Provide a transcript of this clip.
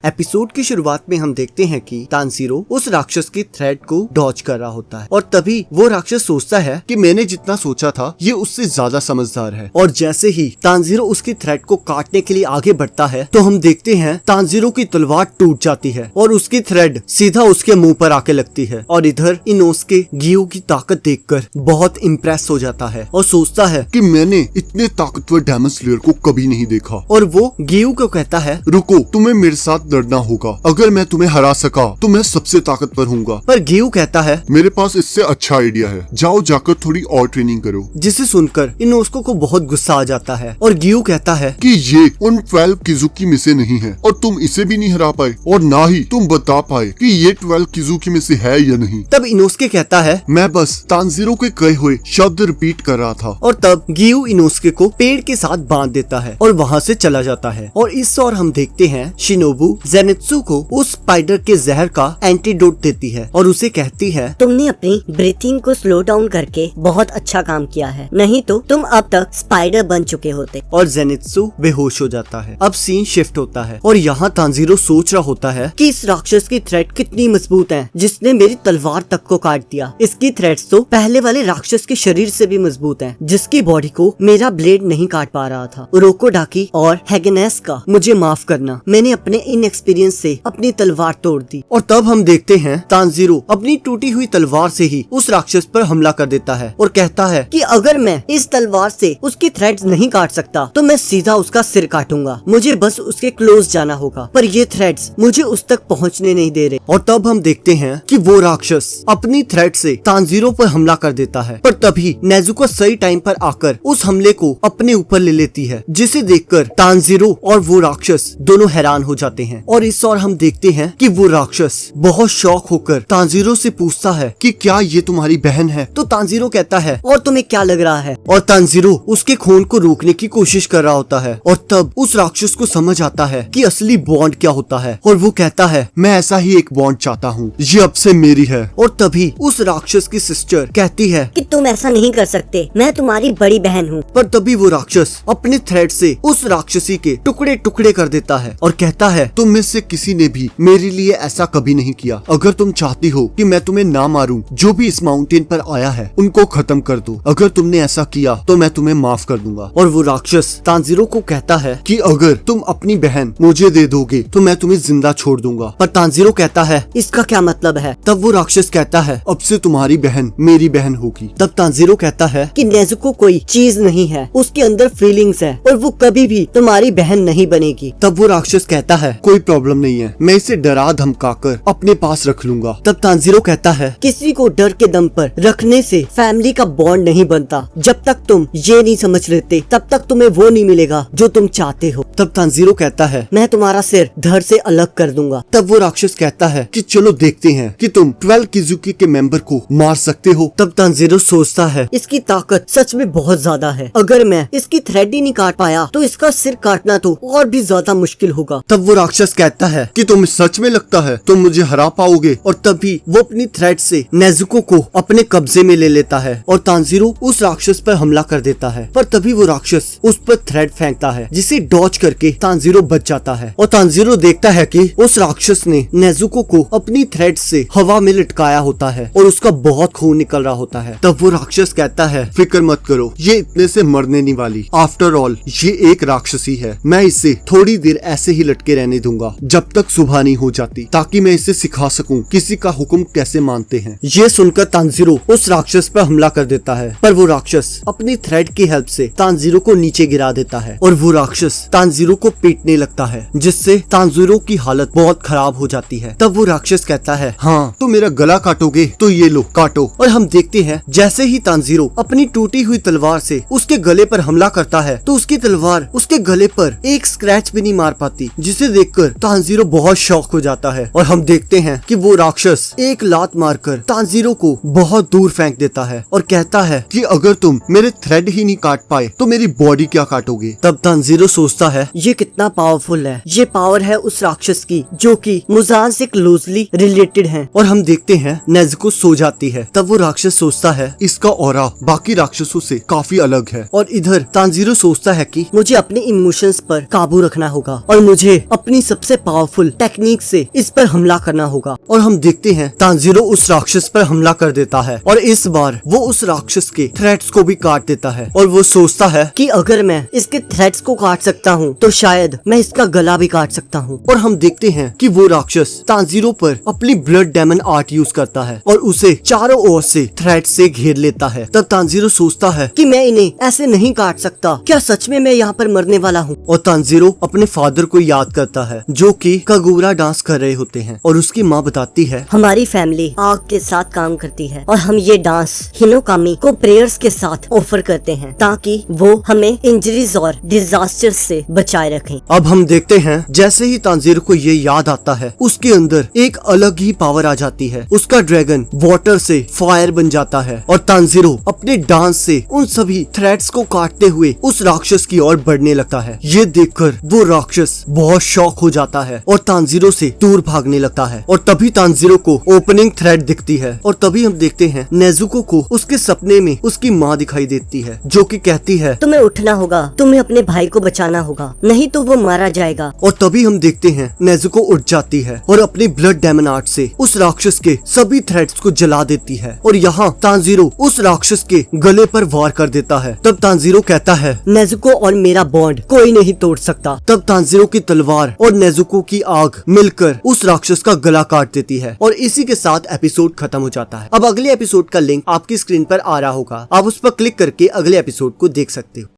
Episode की शुरुआत में हम देखते हैं कि तानजीरो उस राक्षस की थ्रेड को डॉज कर रहा होता है और तभी वो राक्षस सोचता है कि मैंने जितना सोचा था ये उससे ज्यादा समझदार है। और जैसे ही तानजीरो उसकी थ्रेड को काटने के लिए आगे बढ़ता है तो हम देखते हैं तानजीरो की तलवार टूट जाती है और उसकी थ्रेड सीधा उसके मुंह पर आके लगती है। और इधर इनोसुके गियो की ताकत देखकर बहुत इम्प्रेस हो जाता है और सोचता है कि मैंने इतने ताकतवर डेमन स्लेयर को कभी नहीं देखा। और वो गियो को कहता है, रुको, तुम्हें मेरे साथ लड़ना होगा। अगर मैं तुम्हें हरा सका तो मैं सबसे ताकतवर हूँगा। पर गियो कहता है, मेरे पास इससे अच्छा आइडिया है, जाओ जाकर थोड़ी और ट्रेनिंग करो। जिसे सुनकर इनोसुके को बहुत गुस्सा आ जाता है और गियो कहता है कि ये उन 12 किजुकी में से नहीं है और तुम इसे भी नहीं हरा पाए और ना ही तुम बता पाए कि ये 12 किजुकी में से है या नहीं। तब इनोसुके कहता है, मैं बस तानजीरो के कहे हुए शब्द रिपीट कर रहा था। और तब गियो इनोसुके को पेड़ के साथ बांध देता है और वहाँ से चला जाता है। और इस ओर हम देखते हैं शिनोबु जेनित्सु को उस स्पाइडर के जहर का एंटीडोट देती है और उसे कहती है, तुमने अपनी ब्रीथिंग को स्लो डाउन करके बहुत अच्छा काम किया है, नहीं तो तुम अब तक स्पाइडर बन चुके होते। और जेनित्सु बेहोश हो जाता है। अब सीन शिफ्ट होता है और यहाँ तानजीरो सोच रहा होता है कि इस राक्षस की थ्रेड कितनी मजबूत है जिसने मेरी तलवार तक को काट दिया। इसकी थ्रेड्स तो पहले वाले राक्षस के शरीर से भी मजबूत है जिसकी बॉडी को मेरा ब्लेड नहीं काट पा रहा था। उरोकोडाकी और हैगेनेस का मुझे माफ करना, मैंने अपने इनएक्सपीरियंस से अपनी तलवार तोड़ दी। और तब हम देखते हैं तानजीरो अपनी टूटी हुई तलवार से ही उस राक्षस पर हमला कर देता है और कहता है कि अगर मैं इस तलवार से उसकी थ्रेड्स नहीं काट सकता तो मैं सीधा उसका सिर काटूंगा। मुझे बस उसके क्लोज जाना होगा, पर ये थ्रेड्स मुझे उस तक पहुंचने नहीं दे रहे। और तब हम देखते हैं कि वो राक्षस अपनी थ्रेड से तानजीरो पर हमला कर देता है, पर तभी नेजुको सही टाइम पर आकर उस हमले को अपने ऊपर ले लेती है, जिसे देखकर तानजीरो और वो राक्षस दोनों हैरान हो जाते हैं। और इस और हम देखते हैं कि वो राक्षस बहुत शौक होकर तानजीरो से पूछता है कि क्या ये तुम्हारी बहन है? तो तानजीरो कहता है, और तुम्हें क्या लग रहा है? और तानजीरो उसके खून को रोकने की कोशिश कर रहा होता है और तब उस राक्षस को समझ आता है कि असली बॉन्ड क्या होता है और वो कहता है, मैं ऐसा ही एक बॉन्ड चाहता हूँ, ये अब से मेरी है। और तभी उस राक्षस की सिस्टर कहती है कि तुम ऐसा नहीं कर सकते, मैं तुम्हारी बड़ी बहन हूँ। पर तभी वो राक्षस अपने थ्रेड से उस राक्षसी के टुकड़े टुकड़े कर देता है और कहता है, तुम में से किसी ने भी मेरे लिए ऐसा कभी नहीं किया। अगर तुम चाहती हो कि मैं तुम्हें ना मारूं, जो भी इस माउंटेन पर आया है उनको खत्म कर दो। अगर तुमने ऐसा किया तो मैं तुम्हें माफ कर दूंगा। और वो राक्षस तानजीरो को कहता है कि अगर तुम अपनी बहन मुझे दे दोगे तो मैं तुम्हें जिंदा छोड़ दूंगा। पर तानजीरो कहता है, इसका क्या मतलब है? तब वो राक्षस कहता है, अब से तुम्हारी बहन मेरी बहन होगी। तब तानजीरो कहता है कि नेजुको कोई चीज नहीं है, उसके अंदर फीलिंग्स है और वो कभी भी तुम्हारी बहन नहीं बनेगी। तब वो राक्षस कहता है, कोई प्रॉब्लम नहीं है, मैं इसे डरा धमकाकर अपने पास रख लूंगा। तब तानजीरो कहता है, किसी को डर के दम पर रखने से फैमिली का बॉन्ड नहीं बनता। जब तक तुम ये नहीं समझ लेते तब तक तुम्हें वो नहीं मिलेगा जो तुम चाहते हो। तब तानजीरो कहता है, मैं तुम्हारा सिर धड़ से अलग कर दूंगा। तब वो राक्षस कहता है कि चलो देखते हैं कि तुम 12 किजुकी के मेंबर को मार सकते हो। तब तानजीरो सोचता है, इसकी ताकत सच में बहुत ज्यादा है, अगर मैं इसकी थ्रेड ही नहीं काट पाया तो इसका सिर काटना तो और भी ज्यादा मुश्किल होगा। तब वो राक्षस कहता है कि तुम्हें सच में लगता है तुम मुझे हरा पाओगे? और तभी वो अपनी थ्रेड से नेजुको को अपने कब्जे में ले लेता है और तानजीरो उस राक्षस पर हमला कर देता है। पर तभी वो राक्षस उस पर थ्रेड फेंकता है जिसे डॉज करके तानजीरो बच जाता है। और तानजीरो देखता है कि उस राक्षस ने नेजुको को अपनी थ्रेड से हवा में लटकाया होता है और उसका बहुत खून निकल रहा होता है। तब वो राक्षस कहता है, फिक्र मत करो, ये इतने से मरने नहीं वाली। आफ्टर ऑल ये एक राक्षसी है, मैं इसे थोड़ी देर ऐसे ही लटके रहने दूंगा जब तक सुबह नहीं हो जाती, ताकि मैं इसे सिखा सकूं किसी का हुक्म कैसे मानते हैं। ये सुनकर तानजीरो उस राक्षस पर हमला कर देता है, पर वो राक्षस अपनी थ्रेड की हेल्प से तानजीरो को नीचे गिरा देता है और वो राक्षस तानजीरो को पीटने लगता है, जिससे तानजीरो की हालत बहुत खराब हो जाती है। तब वो राक्षस कहता है, हाँ तो मेरा गला काटोगे तो ये लो काटो। और हम देखते हैं जैसे ही तानजीरो अपनी टूटी हुई तलवार से उसके गले पर हमला करता है तो उसकी तलवार उसके गले पर एक स्क्रैच भी नहीं मार पाती, जिसे देखकर तानजीरो बहुत शॉक हो जाता है। और हम देखते हैं कि वो राक्षस एक लात मारकर तानजीरो को बहुत दूर फेंक देता है और कहता है कि अगर तुम मेरे थ्रेड ही नहीं काट पाए तो मेरी बॉडी क्या काटोगे? तब तानजीरो सोचता है, ये कितना पावरफुल है, ये पावर है उस राक्षस की जो कि मुजान से क्लोजली रिलेटेड है। और हम देखते हैं नेजुको सो जाती है। तब वो राक्षस सोचता है, इसका ऑरा बाकी राक्षसों से काफी अलग है। और इधर तानजीरो सोचता है कि मुझे अपने इमोशंस पर काबू रखना होगा और मुझे अपनी सबसे पावरफुल टेक्निक से इस पर हमला करना होगा। और हम देखते हैं तांजीरो उस राक्षस पर हमला कर देता है और इस बार वो उस राक्षस के थ्रेड्स को भी काट देता है और वो सोचता है कि अगर मैं इसके थ्रेड्स को काट सकता हूँ तो शायद मैं इसका गला भी काट सकता हूँ। और हम देखते हैं कि वो राक्षस तांजीरो पर अपनी ब्लड डेमन आर्ट यूज करता है और उसे चारों ओर से थ्रेड से घेर लेता है। तब तांजीरो सोचता है कि मैं इन्हें ऐसे नहीं काट सकता, क्या सच में मैं यहाँ पर मरने वाला हूँ। और तांजीरो अपने फादर को याद करता है जो कि कागुरा डांस कर रहे होते हैं और उसकी माँ बताती है हमारी फैमिली आग के साथ काम करती है और हम ये डांस हिनोकामी को प्रेयर्स के साथ ऑफर करते हैं ताकि वो हमें इंजरीज और डिजास्टर से बचाए रखें। अब हम देखते हैं जैसे ही तांजीरो को ये याद आता है उसके अंदर एक अलग ही पावर आ जाती है। उसका ड्रैगन वाटर से फायर बन जाता है और तांजीरो अपने डांस से उन सभी थ्रेड्स को काटते हुए उस राक्षस की ओर बढ़ने लगता है। ये देखकर वो राक्षस बहुत शॉक हो जाता है और तांजीरो से दूर भागने लगता है। और तभी तांजीरो को ओपनिंग थ्रेड दिखती है और तभी हम देखते हैं नेजुको को उसके सपने में उसकी माँ दिखाई देती है जो कि कहती है तुम्हें उठना होगा, तुम्हें अपने भाई को बचाना होगा, नहीं तो वो मारा जाएगा। और तभी हम देखते हैं नेजुको उठ जाती है और अपनी ब्लड डेमन आर्ट से उस राक्षस के सभी थ्रेड्स को जला देती है। और यहाँ तांजीरो उस राक्षस के गले पर वार कर देता है। तब तांजीरो कहता है नेजुको और मेरा बॉन्ड कोई नहीं तोड़ सकता। तब तांजीरो की तलवार और नेजुको की आग मिलकर उस राक्षस का गला काट देती है और इसी के साथ एपिसोड खत्म हो जाता है। अब अगले एपिसोड का लिंक आपकी स्क्रीन पर आ रहा होगा, आप उस पर क्लिक करके अगले एपिसोड को देख सकते हो।